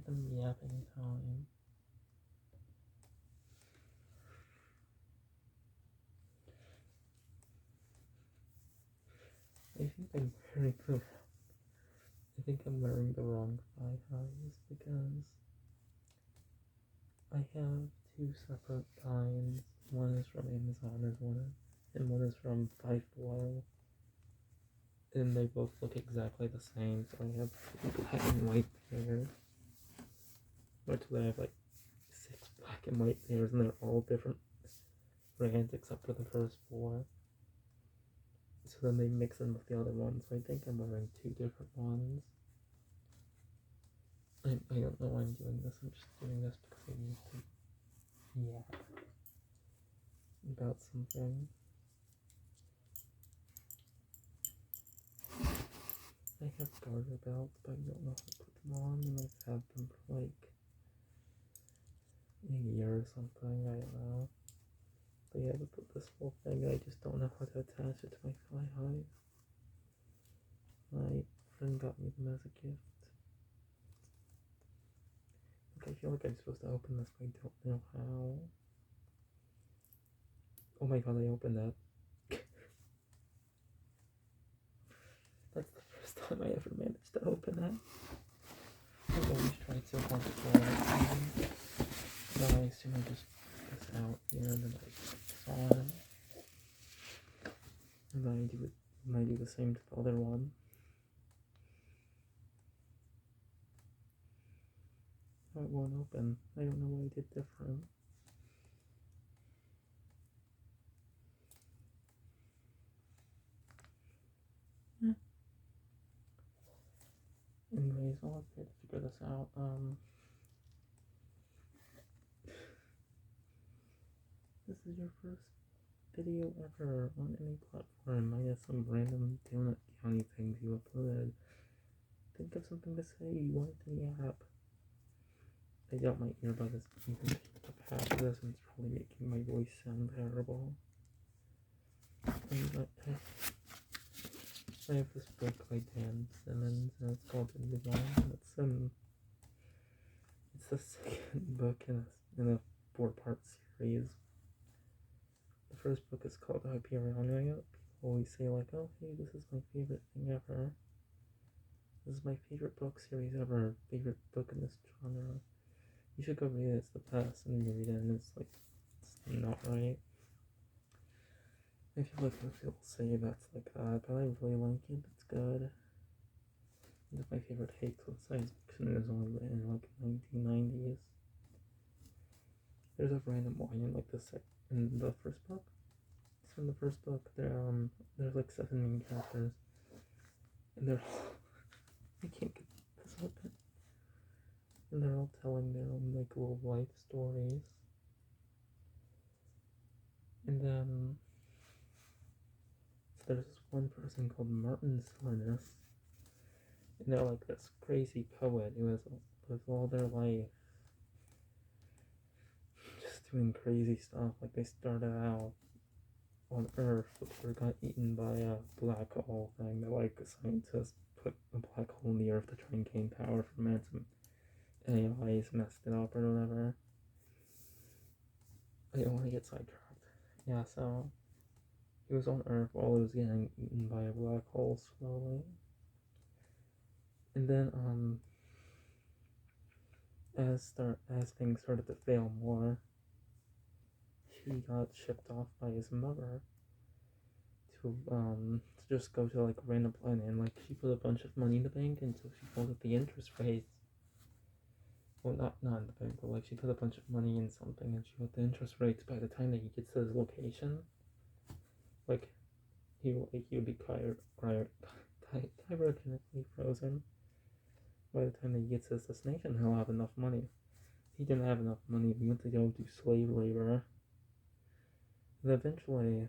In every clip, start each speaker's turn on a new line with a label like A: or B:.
A: random yapping time. I think I'm wearing the I think I'm wearing the wrong thigh highs because I have two separate kinds. One is from Amazon and one is from Five Below. And they both look exactly the same, so I have black and white pairs. Actually, I have like 6 black and white pairs, and they're all different brands except for the first 4. So then they mix in with the other ones, so I think I'm wearing 2 different ones. I don't know why I'm doing this, I'm just doing this because I need to yap about something. I have garter belts, but I don't know how to put them on, and I've had them for like a year or something, I don't know. But yeah, I put this whole thing, and I just don't know how to attach it to my thigh highs. My friend got me them as a gift. Like, I feel like I'm supposed to open this, but I don't know how. Oh my god, I opened that. That's the first time I ever managed to open that. I've always tried so hard to pull it. No, I assume I just put this out here and then I put this on. And then I do the same to the other one. Oh, it won't open. I don't know what I did different. Anyways, I'll try to figure this out. This is your first video ever on any platform, minus some random donut county things you uploaded. Think of something to say. You wanted to yap. I doubt my earbud is even picking up half of this, and it's probably making my voice sound terrible. I have this book by Dan Simmons, and it's called Invisalign. It's the second book in a 4-part series. The first book is called Hyperion. People always say like, oh hey, this is my favorite thing ever. This is my favorite book series ever. Favorite book in this genre. You should go read it. It's the best. And you read it, and it's like, it's not right. I feel like most people say that's like that, but I really like it. It's good. It's my favorite hate science fiction. It was only written in like 1990s. There's a random line in like in the first book. So in the first book, there's like 7 main characters, and they're all I can't get this open. And they're all telling their own like little life stories. And then so there's this one person called Martin Salinas, and they're like this crazy poet who has lived all their life just doing crazy stuff. Like they started out on Earth before it got eaten by a black hole thing. That like scientists put a black hole in the Earth to try and gain power from it. Some AIs messed it up or whatever. I don't want to get sidetracked. Yeah, so he was on Earth while it was getting eaten by a black hole slowly. And then as things started to fail more, he got shipped off by his mother to just go to like a random planet, and like she put a bunch of money in the bank, and so she found that the interest rates, well, not in the bank, but like she put a bunch of money in something, and she got the interest rates by the time that he gets to his location, like he would be cryogenically frozen. By the time that he gets to his destination, he'll have enough money. He didn't have enough money. He went to go do slave labor. And eventually,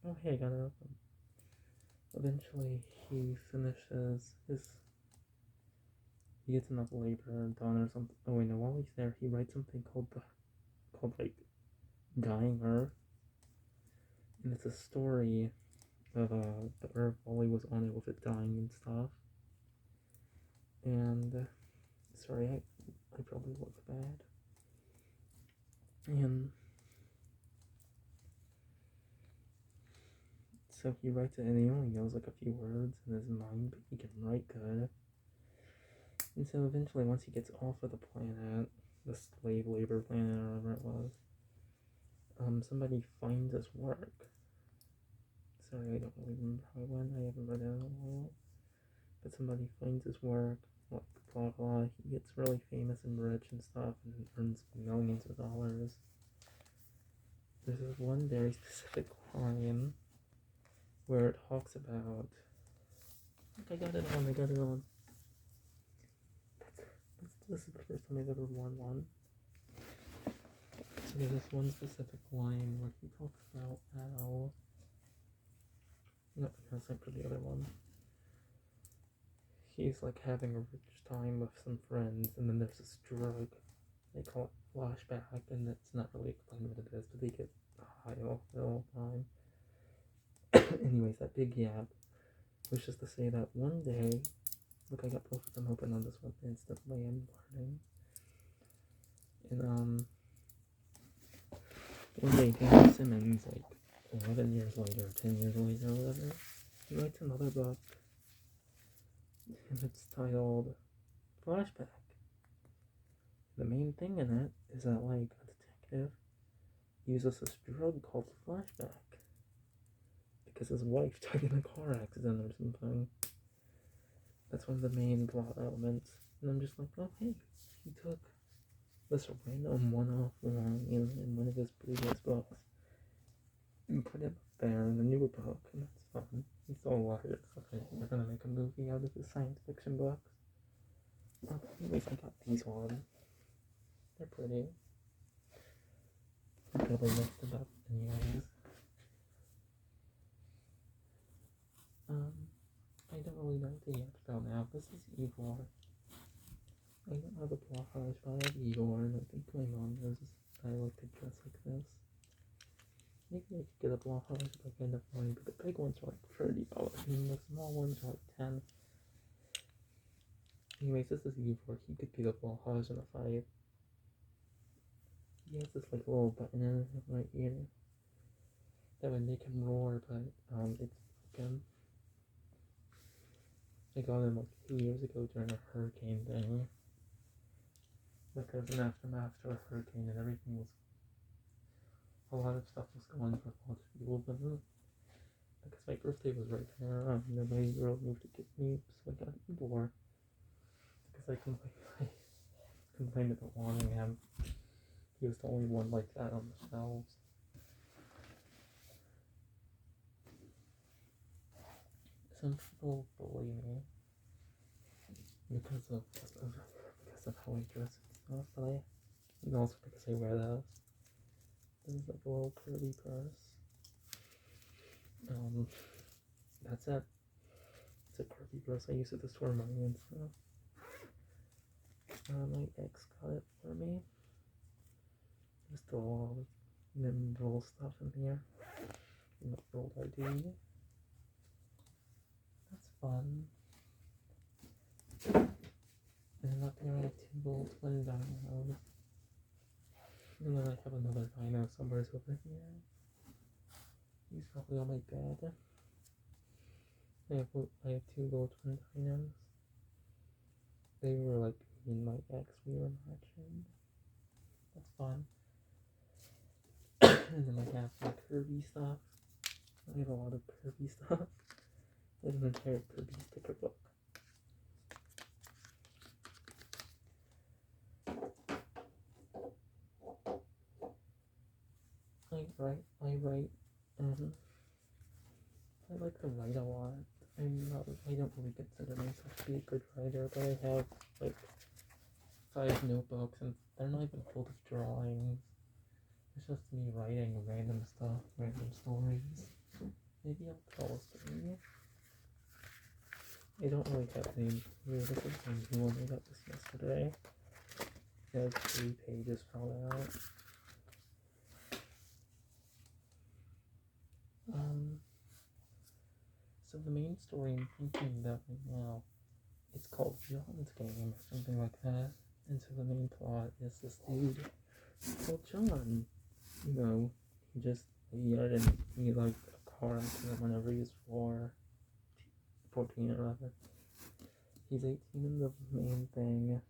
A: oh hey, I got it open. Eventually, he finishes his. He gets enough labor done or something. Oh wait, no. While he's there, he writes something called like Dying Earth, and it's a story of the Earth while he was on it with it dying and stuff. And sorry, I probably look bad. And so he writes it, and he only knows like a few words in his mind, but he can write good. And so eventually, once he gets off of the planet, the slave labor planet or whatever it was, somebody finds his work. Sorry, I don't really remember how it went. I haven't read it in a while. But somebody finds his work, like blah blah. He gets really famous and rich and stuff, and earns millions of dollars. There's this one very specific line where it talks about. I got it on. This is the first time I've ever worn one. So there's this one specific line where he talks about how. No, except for the other one. He's like having a rich time with some friends, and then there's this drug. They call it flashback, and it's not really explained what it is, but they get high off it all the time. Anyways, that big yap was just to say that one day, look, I got both of them open on this one instantly. I'm learning. And one day, Dan Simmons, like 11 years later, 10 years later, or whatever, he writes another book, and it's titled Flashback. The main thing in it is that, like, a detective uses this drug called flashback because his wife died in a car accident or something. That's one of the main plot elements. And I'm just like, oh hey, he took this random one-off line in one of his previous books and put it there in the newer book, and that's fun. He's so lucky. They're gonna make a movie out of his science fiction books. Anyways, I got these ones. They're pretty. I probably messed it up anyways. I don't really know what the yaps about now. This is Igor. I don't have a blahage, but I have Igor, and I think my mom knows I like to dress like this. Maybe I could get a blahage if I get enough money, but the big ones are like $30, and the small ones are like $10. Anyways, this is Igor. He could be the blahage in a fight. He has this like little button in right here that would make him roar, but it's broken. I got him like 2 years ago during a hurricane thing. Because an aftermath to a hurricane and everything was. A lot of stuff was going for a lot of people, but because my birthday was right there, nobody really moved to get me, so I got Igor. Because I complained about wanting him. He was the only one like that on the shelves. Some people bully me because of how I dress and stuff, but and also because I wear those. This is like a little curly purse. That's it. It's a curly purse. I use it to store money and stuff. My ex got it for me. There's still all the mineral stuff in here. My old ID. That's fun. And up here I have 2 little twin dinos. And then I have another dino somewhere over here. He's probably on my bed. I have 2 little twin dinos. They were like me and my ex, we were matching. That's fun. And then I have my Kirby stuff. I have a lot of Kirby stuff. I have an entire Kirby sticker book. I like to write a lot. I don't really consider myself to be a good writer, but I have like 5 notebooks, and they're not even full of drawings. It's just me writing random stuff, random stories. Maybe I'll tell a story. I don't really have any. This is the new one. I got this yesterday. It has 3 pages filled out. So the main story I'm thinking about right now, it's called John's Game or something like that. And so the main plot is this dude called John. You know, he had like a car accident whenever he was 14 or whatever. He's 18 in the main thing.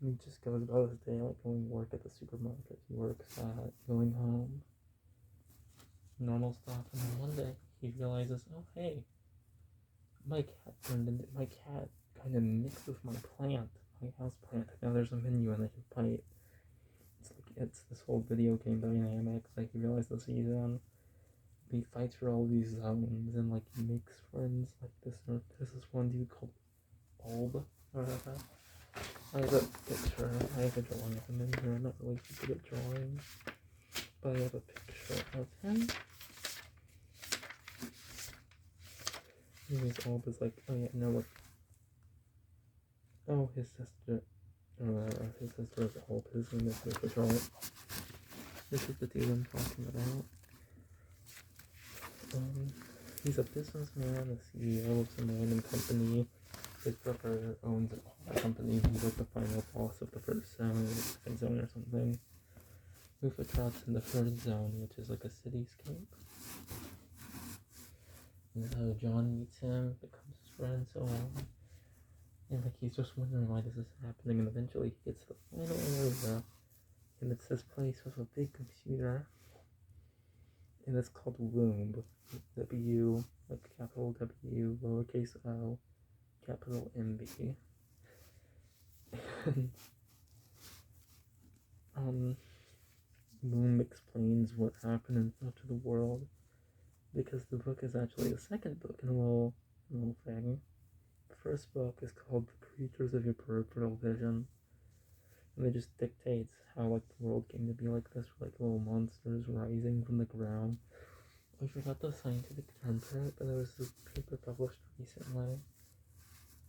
A: And he just goes about his day like going to work at the supermarket he works at, going home, normal stuff. And then one day he realizes, oh hey, my cat kind of mixed with my plant, my house plant. Now there's a menu and I can fight. It's this whole video game dynamic. Like he realizes he fights for all these zones and like he makes friends like this. There's this one dude called Bulb or whatever. I have a picture. I have a drawing of him in here. I'm not really good at drawing, but I have a picture of him. Anyways, Bulb is like, oh yeah, no, what? Oh, his sister. His sister is Bulb. His name is Mr. Charlotte. This is the dude I'm talking about. He's a businessman, a CEO of some random company. His brother owns a company. He's like the final boss of the first zone, or the second zone or something. Move trots in the third zone, which is like a cityscape. And so John meets him, becomes his friend, so on. And like he's just wondering why this is happening, and eventually he gets to the final area, and it's this place with a big computer, and it's called Womb. W, like capital W, lowercase o, capital MB. And Womb explains what happened and stuff to the world, because the book is actually the second book in a little thing. The first book is called The Creatures of Your Peripheral Vision, and it just dictates how like the world came to be like this, like little monsters rising from the ground. I forgot the scientific term for it, but there was this paper published recently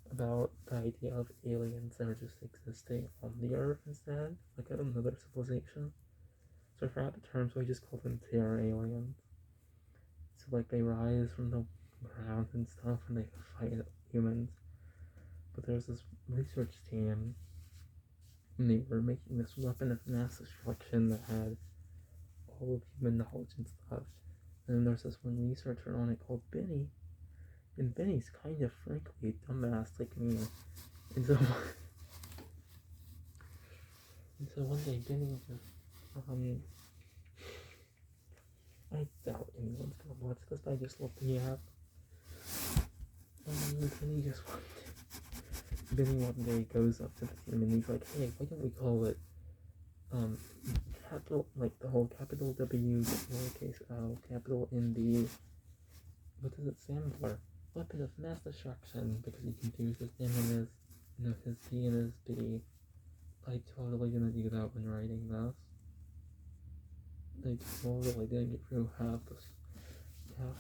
A: about the idea of aliens that are just existing on the Earth instead, like another civilization. So I forgot the term, so I just called them terror aliens. So like they rise from the ground and stuff, and they fight humans. But there's this research team, and they were making this weapon of mass destruction that had all of human knowledge and stuff. And then there's this one researcher on it called Benny, and Benny's kind of frankly a dumbass like me. And so one day Benny just I doubt anyone's gonna watch this, but I just looked me up. Benny one day goes up to the team and he's like, hey, why don't we call it capital, like the whole capital W, lowercase o, capital MB, what does it stand for? Weapon of mass destruction, because you can do his M and his D and his B. I totally gonna do that when writing this. I totally didn't get through half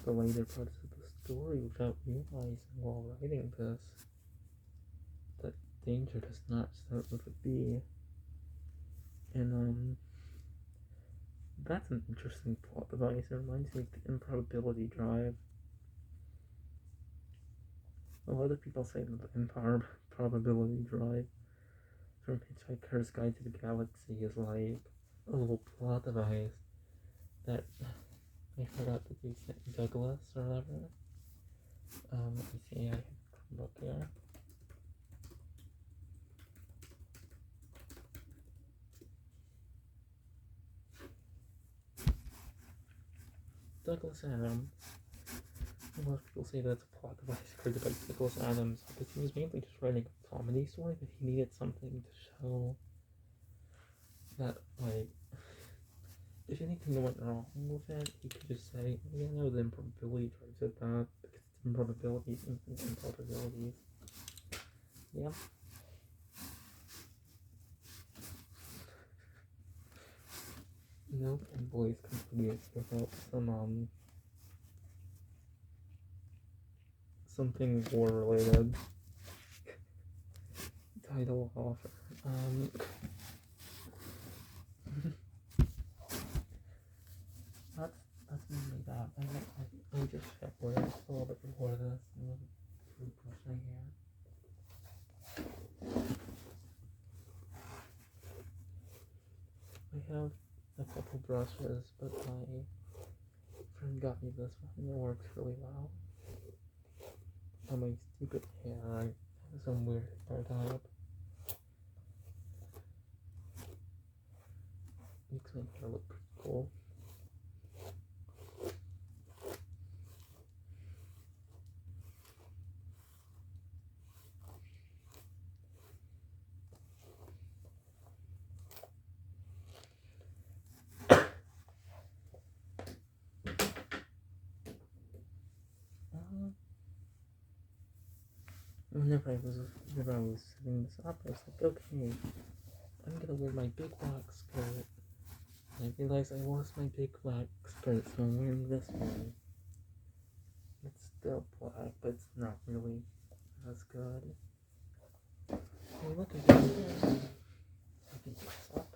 A: the later parts of the story without realizing while writing this that danger does not start with a B. And that's an interesting plot device. It reminds me of the improbability drive. A lot of people say that the improbability drive from Hitchhiker's Guide to the Galaxy is like a little plot device that I forgot to do Douglas or whatever. Let me see, I have a book here. Douglas Adams. A lot of people say that's a plot device created by Douglas Adams, because he was mainly just writing a comedy story, but he needed something to show that, like, if anything went wrong with it, he could just say, oh, yeah, no, the improbability drives it back, because it's improbabilities, infinite improbabilities. Yeah. No femboys completed without something war related. Title offer. That's mainly that. I just showered a little bit before this, and brush my hair. have a couple brushes, but my friend got me this one and it works really well. On my stupid hair, I have some weird hair type. Makes my hair look pretty cool. Whenever I was setting this up, I was like, okay, I'm gonna wear my big black skirt. And I realized I lost my big black skirt, so I'm wearing this one. It's still black, but it's not really as good. Hey, look at this. I can dress up.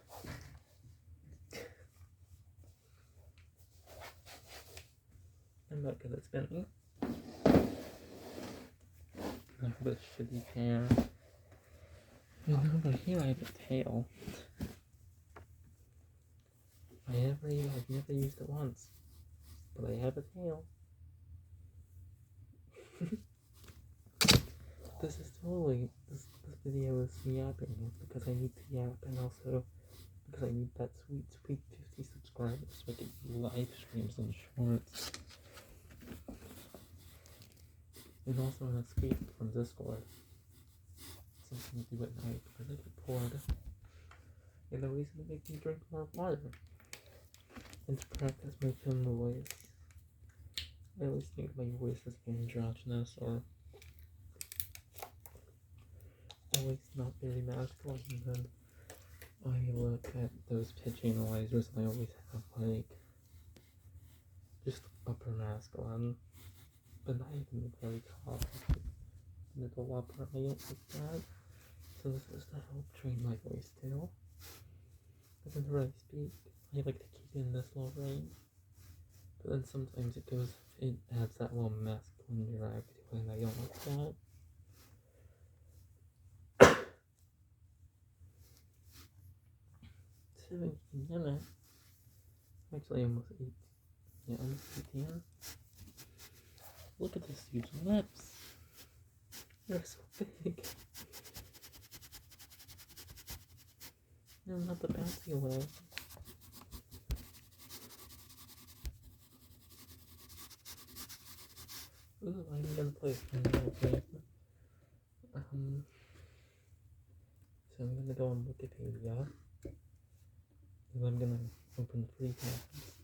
A: I'm not good at spinning. I have a shitty hair. Over here I have a tail. I've never used it once, but I have a tail. This video is yapping because I need to yap, and also because I need that sweet 50 subscribers so I can do live streams and shorts. And also an escape from Discord. Something to do at night because I get bored. And a reason to make me drink more water. And to practice my femboys. I always think my voice is androgynous or always not very masculine, and then I look at those pitch analyzers and I always have like just upper masculine, but not even very top, middle upper. I don't like that. So this is to help train my voice too. But whenever I speak, I like to keep it in this low range. But then sometimes it adds that little masculine drag to it, and I don't like that. Minutes. Actually, almost 8. Yeah, almost 18. Look at this huge lips. They're so big. No, not the bouncy lip. Ooh, I'm gonna play a real game. So I'm gonna go on Wikipedia. And I'm gonna open 3 tabs.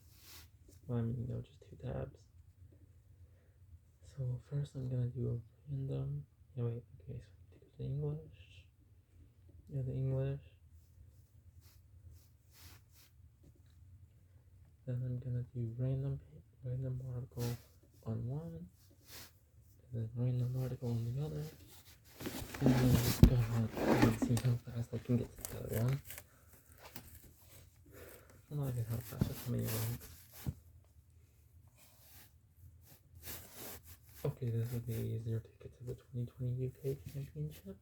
A: Well, I mean, just 2 tabs. So first I'm gonna do a random. Yeah, wait, okay, so do the English. Yeah, the English. Then I'm gonna do random article on one, and then random article on the other. And then just go ahead and see how fast I can get to the other one. Well, not even how fast, just how many links. Okay, this would be easier to get to the 2020 UK Championship.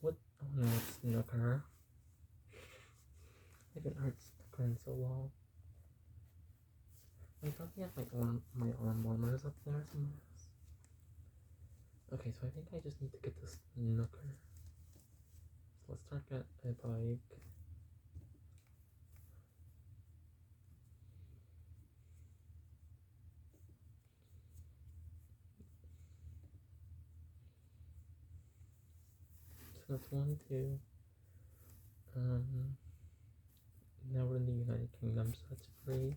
A: What? Oh no, it's snooker. I haven't heard snooker in so long. I probably have my arm warmers up there somewhere else. Okay, so I think I just need to get this snooker. So let's start at a bike. So that's 1, 2. Now we're in the United Kingdom, so that's 3.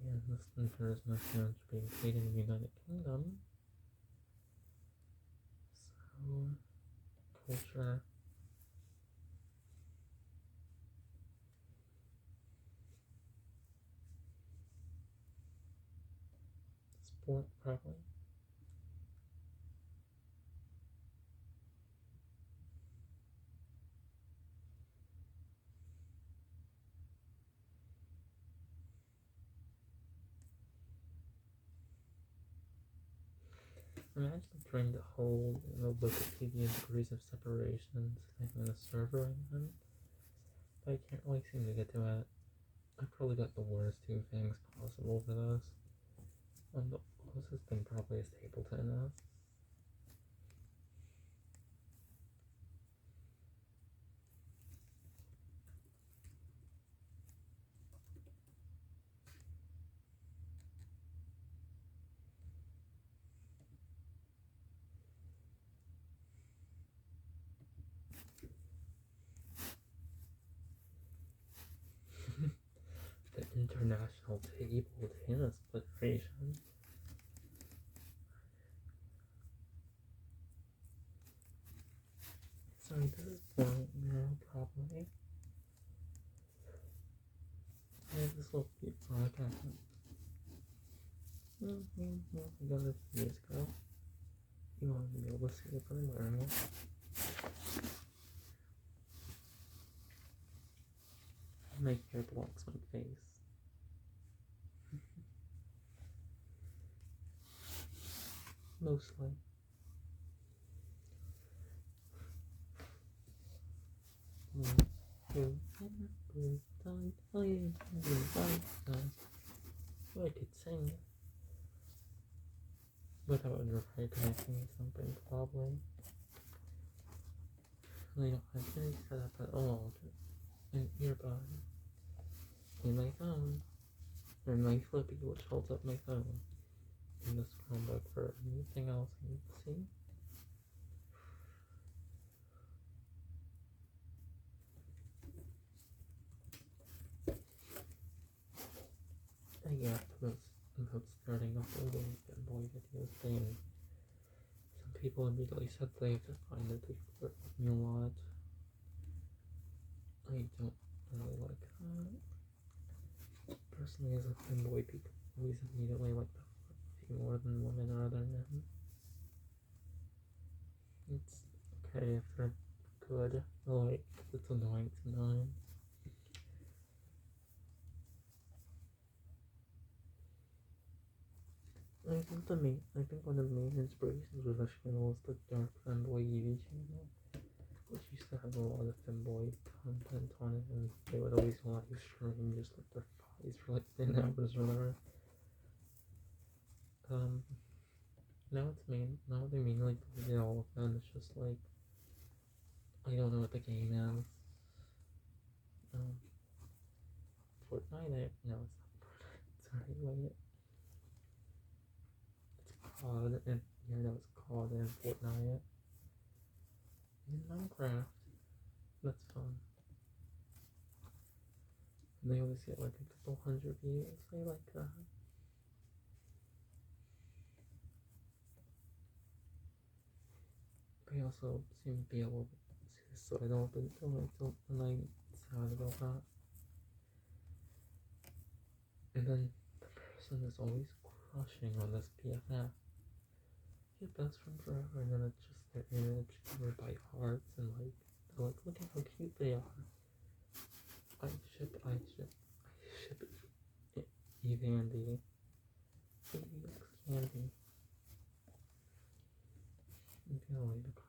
A: And the snooker is not known to being played in the United Kingdom. So, culture. Sport, probably. Imagine trying to hold Wikipedia degrees of separation sitting in a server again. But I can't really seem to get to it. I probably got the worst two things possible for this. The closest thing probably is table tennis. The International Table Tennis Federation. Sorry, this is boring now, probably. I have this little cute podcast. I got it a few years ago. You want to be able to see it, but I'm wearing it. My hair blocks my face. Mostly. So I could sing. But that would require connecting something, probably. I don't have any set up at all. An earbud. In my phone. Or my flippy, which holds up my phone. In this Chromebook for anything else I need to see. I got this about starting uploading femboy videos thing. Some people immediately said they find that they flirt with me a lot. I don't really like that. Personally, as a femboy, people always immediately like to flirt with you more than women or other men. It's okay if they're good, but like, it's annoying sometimes. I think one of the main inspirations of the channel was the Dark Femboy YouTube channel, which used to have a lot of femboy content on it, and they would always live stream just like their bodies for like 10 hours or whatever. Now they mainly deleted all of them. It's just like, I don't know what the game is. Fortnite? No, it's not Fortnite. Sorry, wait. It's COD, and yeah, no, it's COD and Fortnite. And Minecraft. That's fun. And they always get like a couple hundred views. I like that. They also seem to be able to suicidal, but and I'm sad about that. And then the person is always crushing on this PFF. Your best friend forever, and then it's just their image covered by hearts, and like, they're like, look at how cute they are. I ship Evandy. Baby looks candy. I'm gonna leave it.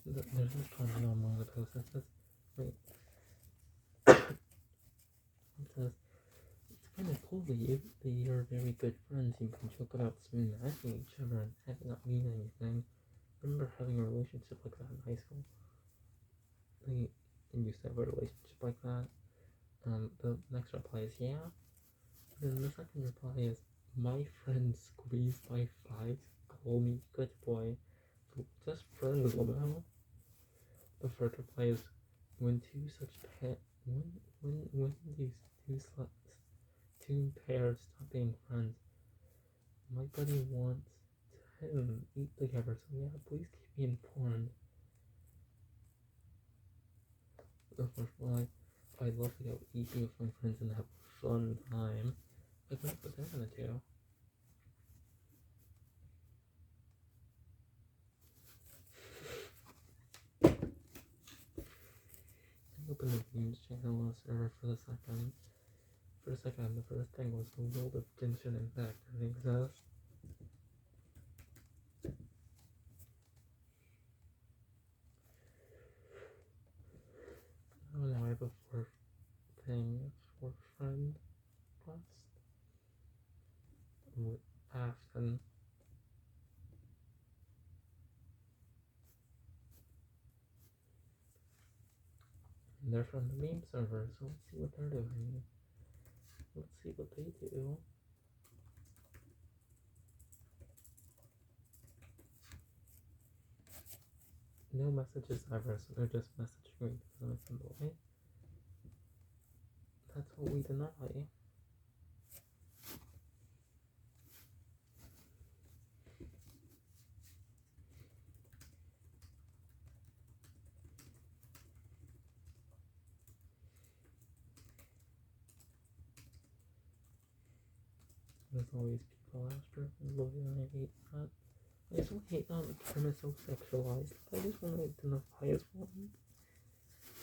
A: There's this comment on one of the posts that says, wait, it says, it's kind of cool that you're very good friends. You can joke about smashing each other and have it not mean anything. I remember having a relationship like that in high school. I used to have a relationship like that. The next reply is, yeah. And then the second reply is, my friend squeezed by five, call me good boy. So just friends, Lobel. The third reply is, when two such when these two pairs stop being friends, my buddy wants to eat together, so yeah, please keep me informed. The first reply, I love to go eating with my friends and have a fun time. But that's what they're gonna do. open the games channel server for the second. For a second, the first thing was the World of Genshin Impact didn't exist. Oh, now I have a fourth thing for friend quest with Afton. And they're from the meme server, so let's see what they're doing. Let's see what they do. No messages ever, so they're just messaging me because I'm a femboy. That's what we deny. There's always people after, and I hate that. I just don't hate that the term is so sexualized. I just want to identify as one.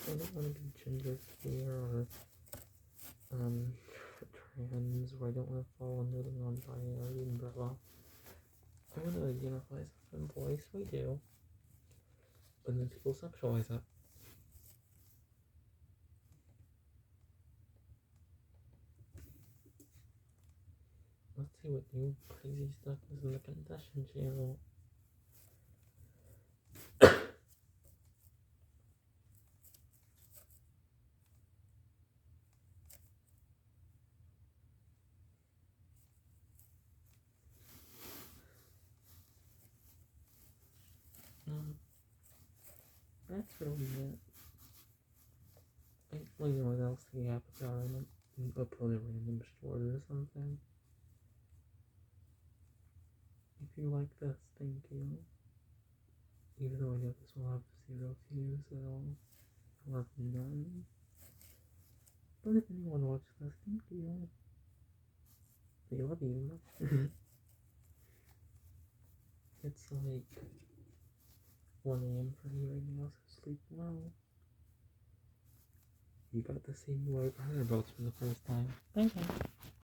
A: I don't want to be gender queer or trans, or I don't want to fall under the non-binary umbrella. I want to identify as a femboy, so I do. But then people sexualize it. Let's see what new crazy stuff is in the confession channel. That's really it. I don't know what else the app about. I might upload a random short or something. If you like this, thank you. Even though I know this will have 0 views, I'll have none. But if anyone watches this, thank you. I love you. It's like 1 a.m. for me right now, so sleep well. You got to see me wear garter belts for the first time. Thank you.